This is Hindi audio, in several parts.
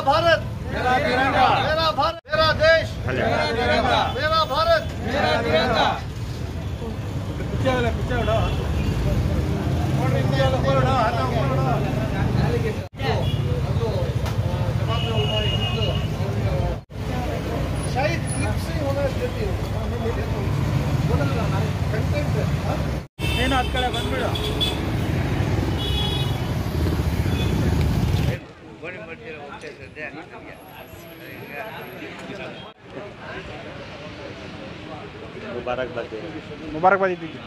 भारत मेरा तिरंगा, मेरा भारत मेरा देश, मेरा तिरंगा, मेरा भारत मेरा तिरंगा। शायद क्लिप से होना देती हूँ ಏನು ಹತ್ತು ಕಡೆ ಬಂದ್ಬಿಡು मुबारकबाद दीजिए।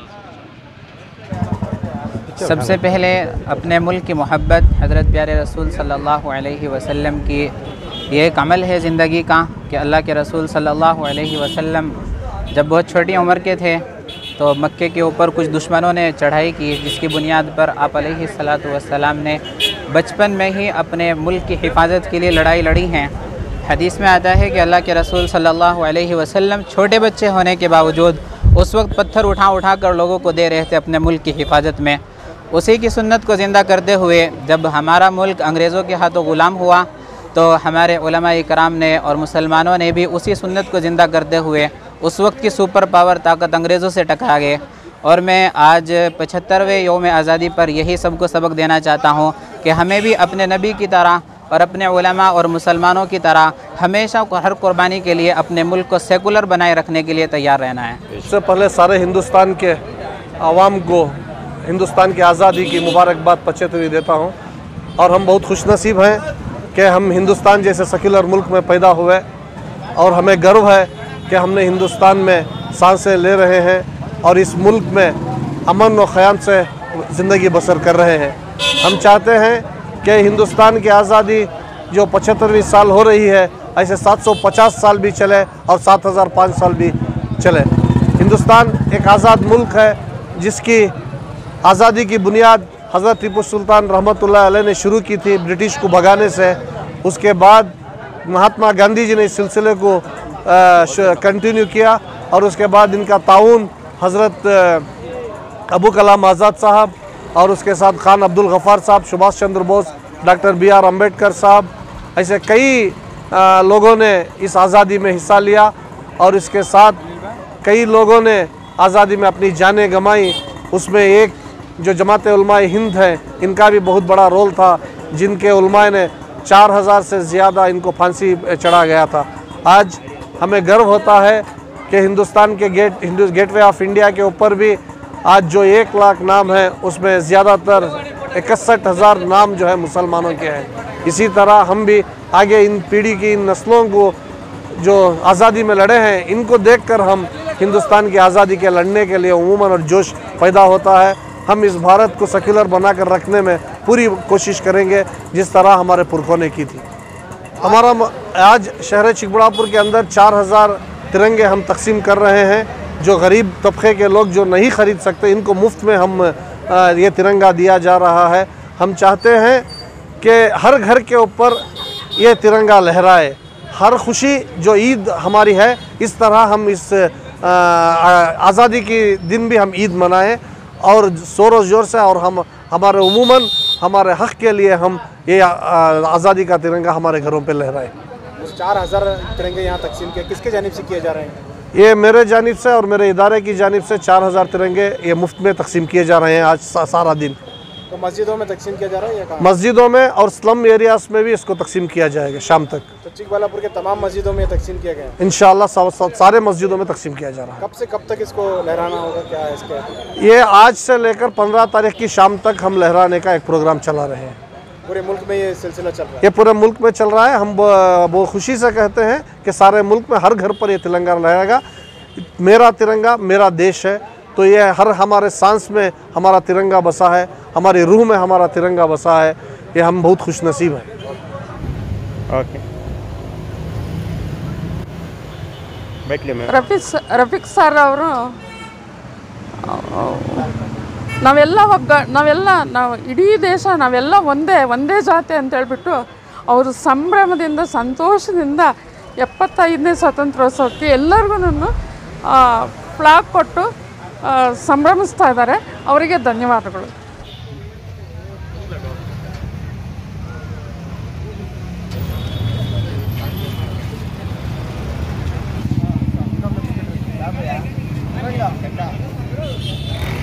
सबसे पहले अपने मुल्क की मोहब्बत हज़रत प्यारे रसूल सल्लल्लाहु अलैहि वसल्लम की ये एक अमल है ज़िंदगी का कि अल्लाह के रसूल सल्लल्लाहु अलैहि वसल्लम जब बहुत छोटी उम्र के थे तो मक्के के ऊपर कुछ दुश्मनों ने चढ़ाई की, जिसकी बुनियाद पर आप अलैहिस्सलातु वस्सलाम ने बचपन में ही अपने मुल्क की हिफाजत के लिए लड़ाई लड़ी हैं। हदीस में आता है कि अल्लाह के रसूल सल्लल्लाहु अलैहि वसल्लम छोटे बच्चे होने के बावजूद उस वक्त पत्थर उठा कर लोगों को दे रहे थे अपने मुल्क की हिफाजत में। उसी की सुन्नत को ज़िंदा करते हुए जब हमारा मुल्क अंग्रेज़ों के हाथों ग़ुलाम हुआ तो हमारे उलमा-ए कराम ने और मुसलमानों ने भी उसी सुन्नत को ज़िंदा करते हुए उस वक्त की सुपर पावर ताकत अंग्रेज़ों से टकरा गए। और मैं आज 75वें यौम आज़ादी पर यही सबको सबक देना चाहता हूँ कि हमें भी अपने नबी की तरह और अपने उलमा और मुसलमानों की तरह हमेशा हर कुर्बानी के लिए अपने मुल्क को सेकुलर बनाए रखने के लिए तैयार रहना है। इससे पहले सारे हिंदुस्तान के आवाम को हिंदुस्तान की आज़ादी की मुबारकबाद 75वीं देता हूँ। और हम बहुत खुशनसीब हैं कि हम हिंदुस्तान जैसे सेकुलर मुल्क में पैदा हुए और हमें गर्व है कि हमने हिंदुस्तान में सांसें ले रहे हैं और इस मुल्क में अमन व ख़याम से ज़िंदगी बसर कर रहे हैं। हम चाहते हैं कि हिंदुस्तान की आज़ादी जो 75वीं साल हो रही है ऐसे 750 साल भी चले और 7005 साल भी चले। हिंदुस्तान एक आज़ाद मुल्क है जिसकी आज़ादी की बुनियाद हज़रत टीपू सुल्तान रहमतुल्लाह अलैह ने शुरू की थी ब्रिटिश को भगाने से। उसके बाद महात्मा गांधी जी ने इस सिलसिले को कंटिन्यू किया और उसके बाद इनका ताउन हज़रत अबू कलाम आज़ाद साहब और उसके साथ खान अब्दुल गफ़ार साहब, सुभाष चंद्र बोस, डॉक्टर B.R. अम्बेडकर साहब, ऐसे कई लोगों ने इस आज़ादी में हिस्सा लिया और इसके साथ कई लोगों ने आज़ादी में अपनी जानें गंवाई। उसमें एक जो जमात उलमाए हिंद है इनका भी बहुत बड़ा रोल था, जिनके उलमाए ने 4000 से ज़्यादा इनको फांसी चढ़ा गया था। आज हमें गर्व होता है कि हिंदुस्तान के गेटवे ऑफ इंडिया के ऊपर भी आज जो 1 लाख नाम है उसमें ज़्यादातर 61,000 नाम जो है मुसलमानों के हैं। इसी तरह हम भी आगे इन पीढ़ी की इन नस्लों को जो आज़ादी में लड़े हैं इनको देखकर हम हिंदुस्तान की आज़ादी के लड़ने के लिए उमूमन और जोश पैदा होता है। हम इस भारत को सेकुलर बनाकर रखने में पूरी कोशिश करेंगे जिस तरह हमारे पुरखों ने की थी। हमारा आज शहर चिकबड़ापुर के अंदर 4000 तिरंगे हम तकसीम कर रहे हैं। जो गरीब तबके के लोग जो नहीं ख़रीद सकते इनको मुफ्त में हम ये तिरंगा दिया जा रहा है। हम चाहते हैं कि हर घर के ऊपर ये तिरंगा लहराए। हर खुशी जो ईद हमारी है इस तरह हम इस आज़ादी की दिन भी हम ईद मनाएं और ज़ोर ज़ोर से और हम हमारे उमूमन हमारे हक़ के लिए हम ये आज़ादी का तिरंगा हमारे घरों पे लहराए। 4000 तिरंगे यहाँ तकसीम किए, किसके जानिब से किए जा रहे हैं? ये मेरे जानिब से और मेरे इदारे की जानिब से 4000 तिरंगे ये मुफ्त में तकसीम किए जा रहे हैं आज सारा दिन। तो मस्जिदों में तकसीम किया जा रहा है या कहाँ? मस्जिदों में और स्लम एरियाज़ में भी इसको तकसीम किया जाएगा शाम तक। तो चिकबालापुर के तमाम मस्जिदों में तकसीम किया गया है? इंशाअल्लाह सारे मस्जिदों में तकसीम किया जा रहा है। कब से कब तक इसको लहराना होगा, क्या है इसके? ये आज से लेकर 15 तारीख की शाम तक हम लहराने का एक प्रोग्राम चला रहे हैं। पूरे मुल्क में ये सिलसिला चल रहा है? ये पूरे मुल्क में चल रहा है। हम बहुत खुशी से कहते हैं कि सारे मुल्क में हर घर पर ये तिरंगा लहराएगा। मेरा तिरंगा मेरा देश है, तो ये हर हमारे सांस में हमारा तिरंगा बसा है, हमारी रूह में हमारा तिरंगा बसा है। ये हम बहुत खुश नसीब हैं। ओके ರಫೀಕ್ ಸರ್ ಅವರು ನಾವು ಇಡೀ ದೇಶ ನಾವೆಲ್ಲ ಒಂದೇ ಜಾತಿ ಅಂತ ಹೇಳ್ಬಿಟ್ಟು ಅವರು ಸಂಭ್ರಮದಿಂದ ಸಂತೋಷದಿಂದ 75ನೇ ಸ್ವಾತಂತ್ರ್ಯೋತ್ಸವಕ್ಕೆ ಎಲ್ಲರಿಗೂ ಫ್ಲಾಗ್ ಕೊಟ್ಟು ಸಂಭ್ರಮಿಸ್ತಾ ಇದ್ದಾರೆ. ಅವರಿಗೆ ಧನ್ಯವಾದಗಳು. बेटा